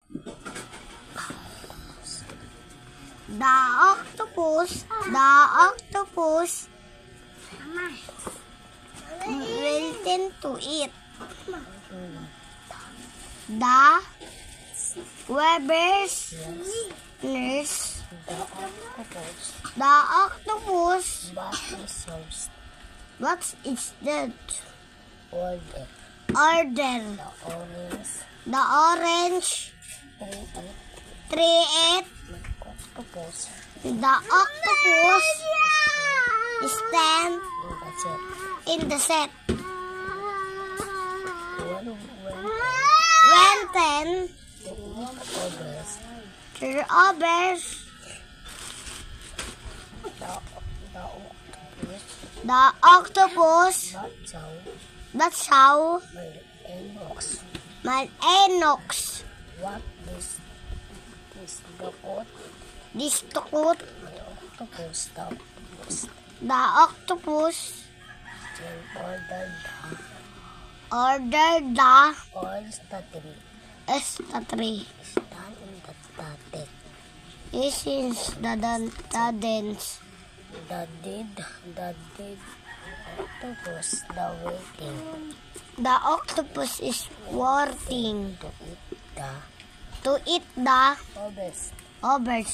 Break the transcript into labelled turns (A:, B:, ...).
A: The octopus will tend to eat. The Weber's nurse. The octopus. What is that? Order. The orange. Tree it. The octopus stand in the set. When 10 others, the octopus, that's how my Enox.
B: What is the code?
A: This the code. The octopus order the tree.
B: Stand in the static.
A: This is the dance.
B: The did octopus the waiting
A: The octopus is working
B: to eat the
A: to eat the
B: others.
A: others.